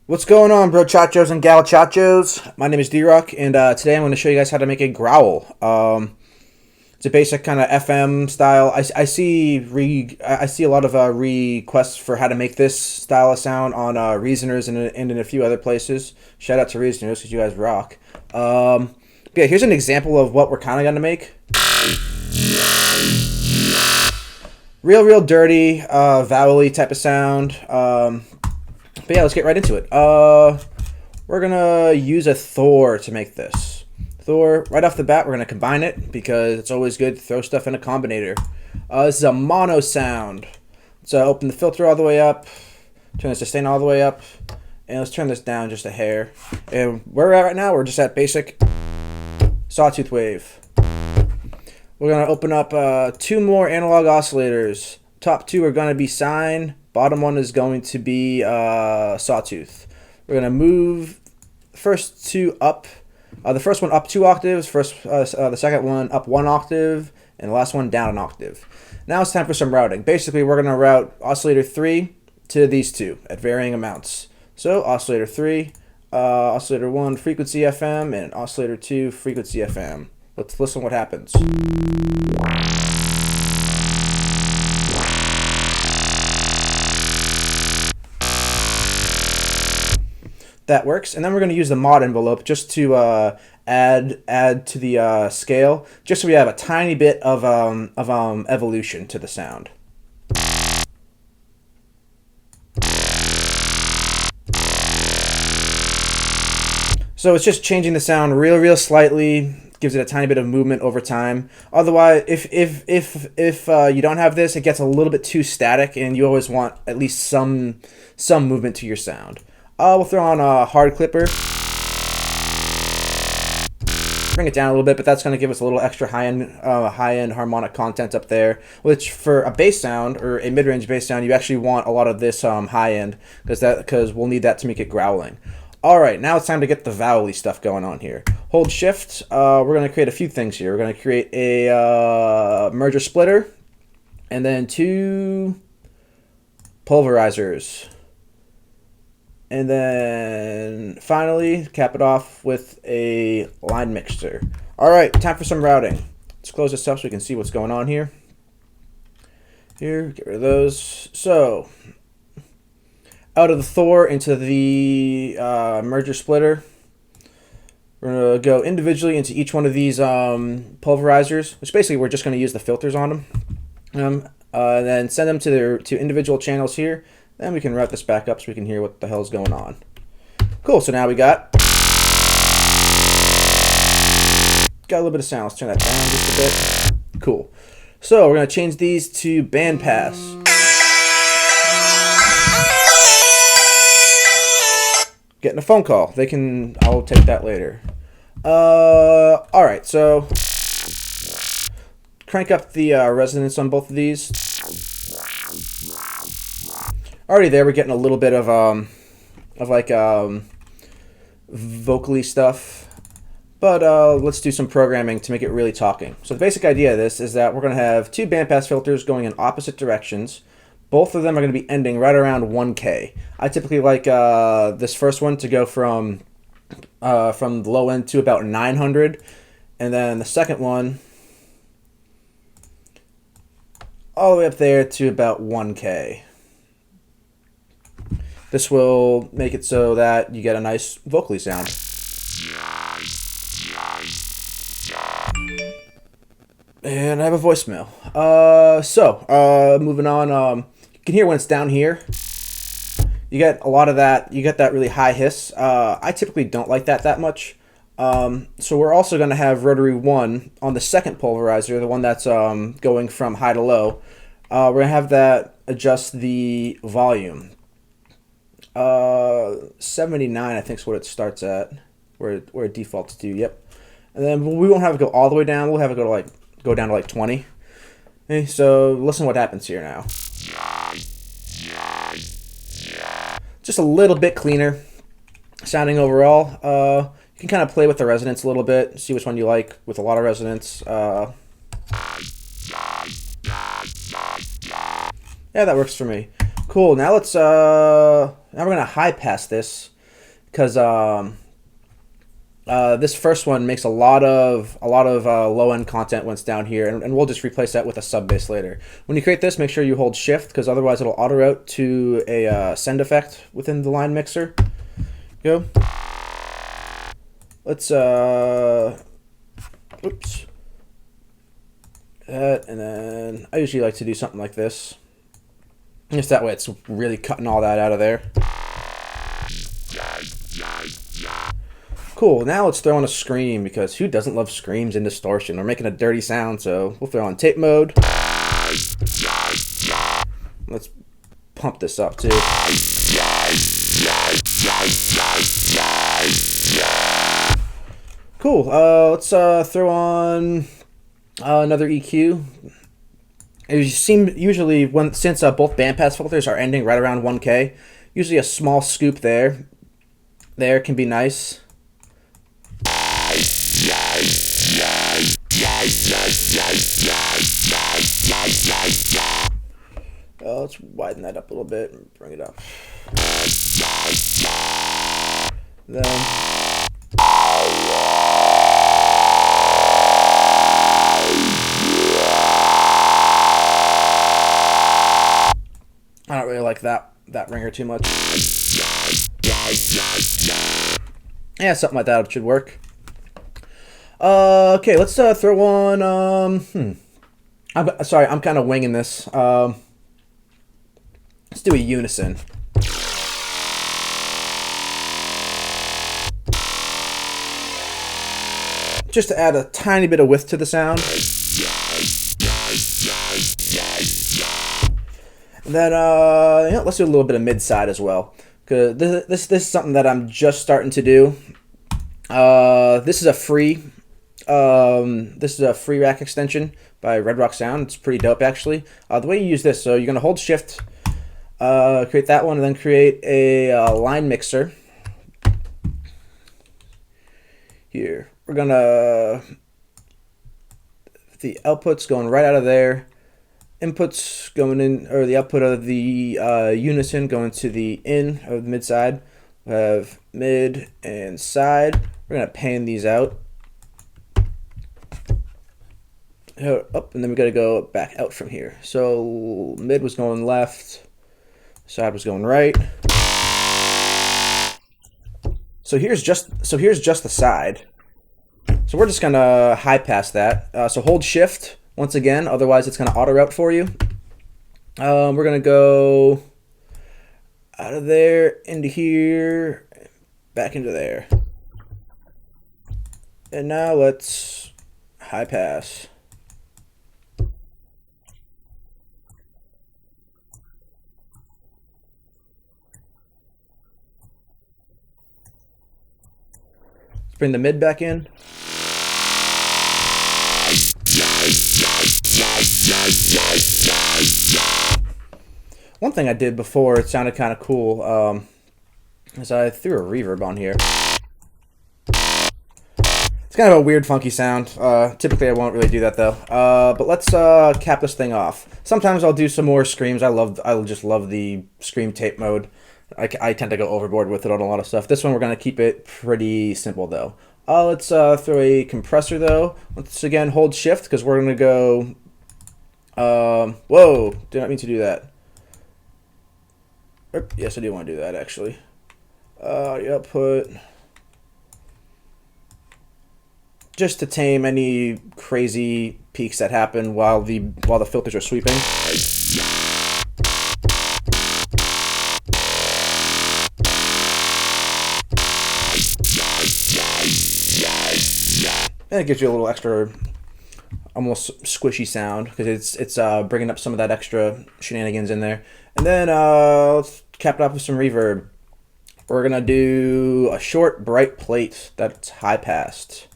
What's going on, bro chachos and gal chachos? My name is D-Rock, and today I'm going to show you guys how to make a growl. It's a basic kind of FM style. I see a lot of requests for how to make this style of sound on Reasoners and in a few other places. Shout out to Reasoners because you guys rock. Yeah, here's an example of what we're kind of going to make. Real dirty, vowel-y type of sound. But yeah, let's get right into it. We're going to use a Thor to make this. Thor, right off the bat, we're going to combine it because it's always good to throw stuff in a combinator. This is a mono sound. So open the filter all the way up, turn the sustain all the way up, and let's turn this down just a hair. And where we're at right now, we're just at basic sawtooth wave. We're going to open up two more analog oscillators. Top two are going to be sine. Bottom one is going to be sawtooth. We're going to move the first two up. The first one up 2 octaves. The second one up 1 octave. And the last one down an octave. Now it's time for some routing. Basically, we're going to route oscillator 3 to these two at varying amounts. So oscillator 3, oscillator 1 frequency FM, and oscillator 2 frequency FM. Let's listen what happens. That works, and then we're going to use the mod envelope just to add to the scale, just so we have a tiny bit of evolution to the sound. So it's just changing the sound real slightly, gives it a tiny bit of movement over time. Otherwise, if you don't have this, it gets a little bit too static, and you always want at least some movement to your sound. We'll throw on a hard clipper. Bring it down a little bit, but that's going to give us a little extra high-end harmonic content up there, which for a bass sound or a mid-range bass sound, you actually want a lot of this high-end because we'll need that to make it growling. All right, now it's time to get the vowel-y stuff going on here. Hold shift. We're going to create a few things here. We're going to create a merger splitter and then 2 pulverizers. And then finally, cap it off with a line mixer. All right, time for some routing. Let's close this up so we can see what's going on here. Here, get rid of those. So, out of the Thor into the merger splitter. We're going to go individually into each one of these pulverizers, which basically we're just going to use the filters on them. And then send them to their individual channels here. Then we can route this back up so we can hear what the hell's going on. Cool, so now we got a little bit of sound. Let's turn that down just a bit. Cool. So we're going to change these to bandpass. Getting a phone call. I'll take that later. Alright, so crank up the resonance on both of these. Already there, we're getting a little bit of vocally stuff, but let's do some programming to make it really talking. So the basic idea of this is that we're going to have 2 bandpass filters going in opposite directions. Both of them are going to be ending right around 1K. I typically like this first one to go from the low end to about 900, and then the second one all the way up there to about 1K. This will make it so that you get a nice vocally sound. And I have a voicemail. Moving on. You can hear when it's down here. You get a lot of that. You get that really high hiss. I typically don't like that much. So we're also going to have rotary 1 on the second pulverizer, the one that's going from high to low. We're going to have that adjust the volume. 79 I think is what it starts at, where it defaults to. Yep. And then we won't have it go all the way down. We'll have it go down to like 20. Okay, so listen what happens here now. Just a little bit cleaner sounding overall. You can kind of play with the resonance a little bit, see which one you like with a lot of resonance. Yeah, that works for me. Cool. Now let's now we're gonna high pass this because this first one makes a lot of low end content when it's down here, and we'll just replace that with a sub bass later. When you create this, make sure you hold Shift because otherwise it'll auto route to a send effect within the line mixer. Go. Let's oops. That, and then I usually like to do something like this. Just that way it's really cutting all that out of there. Cool, now let's throw on a scream, because who doesn't love screams and distortion? We're making a dirty sound, so we'll throw on tape mode. Let's pump this up too. Cool, let's throw on another EQ. Usually, since both bandpass filters are ending right around 1K, usually a small scoop there can be nice. Let's widen that up a little bit and bring it up. Then I don't really like that ringer too much. Yeah, something like that should work. Okay, let's throw on. I'm sorry, I'm kind of winging this. Let's do a unison. Just to add a tiny bit of width to the sound. And then let's do a little bit of mid side as well, because this is something that I'm just starting to do. This is a free rack extension by Red Rock Sound. It's pretty dope actually. The way you use this, so you're gonna hold Shift, create that one, and then create a line mixer. Here we're gonna, the output's going right out of there. Inputs going in, or the output of the unison going to the in of the mid side. We have mid and side. We're gonna pan these out. Up, and then we gotta go back out from here. So mid was going left, side was going right. So here's just the side. So we're just gonna high pass that. So hold Shift once again, otherwise it's gonna auto route for you. We're gonna go out of there into here, back into there, and now let's high pass. Let's bring the mid back in. One thing I did before, it sounded kind of cool, is I threw a reverb on here. It's kind of a weird, funky sound. Typically, I won't really do that though. But let's cap this thing off. Sometimes I'll do some more screams. I just love the scream tape mode. I tend to go overboard with it on a lot of stuff. This one we're gonna keep it pretty simple though. Let's throw a compressor though. Once again, hold Shift because we're gonna go. Whoa! Did not mean to do that. Yes, I do want to do that actually. The output, just to tame any crazy peaks that happen while the filters are sweeping. And it gives you a little extra, almost squishy sound because it's bringing up some of that extra shenanigans in there. And then let's cap it off with some reverb. We're gonna do a short bright plate that's high passed,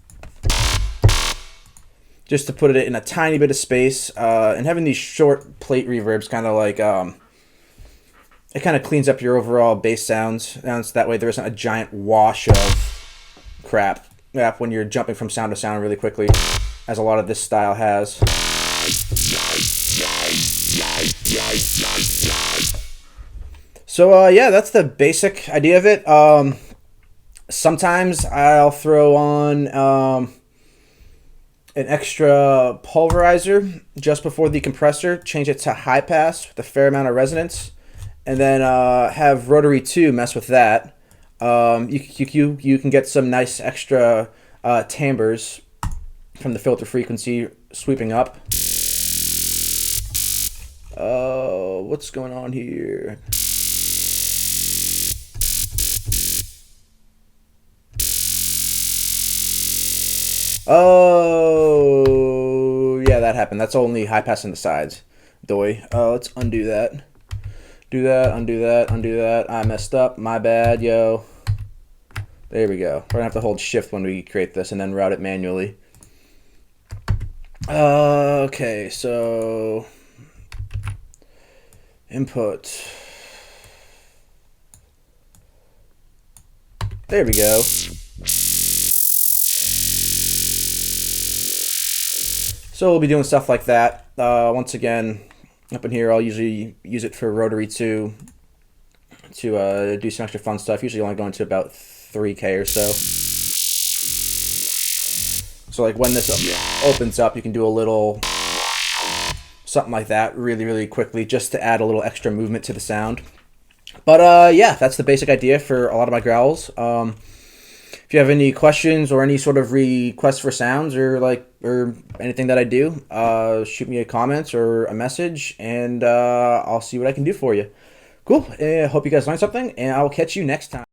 just to put it in a tiny bit of space. And having these short plate reverbs kind of like it kind of cleans up your overall bass sounds. That way there isn't a giant wash of crap when you're jumping from sound to sound really quickly, as a lot of this style has. So yeah, that's the basic idea of it. Sometimes I'll throw on an extra pulverizer just before the compressor, change it to high pass with a fair amount of resonance, and then have rotary 2 mess with that. You can get some nice extra timbres from the filter frequency sweeping up. What's going on here? Oh, yeah, that happened. That's only high pass on the sides. Doy. Let's undo that. Do that, undo that, undo that. I messed up. My bad, yo. There we go. We're going to have to hold shift when we create this and then route it manually. Okay, so input. There we go. So we'll be doing stuff like that. Once again, up in here, I'll usually use it for rotary 2 to do some extra fun stuff. Usually only going to about 3K or so. So like when this opens up, you can do a little something like that really, really quickly just to add a little extra movement to the sound. But yeah, that's the basic idea for a lot of my growls. If you have any questions or any sort of requests for sounds or anything that I do, shoot me a comment or a message, and I'll see what I can do for you. Cool. Hope you guys learned something, and I'll catch you next time.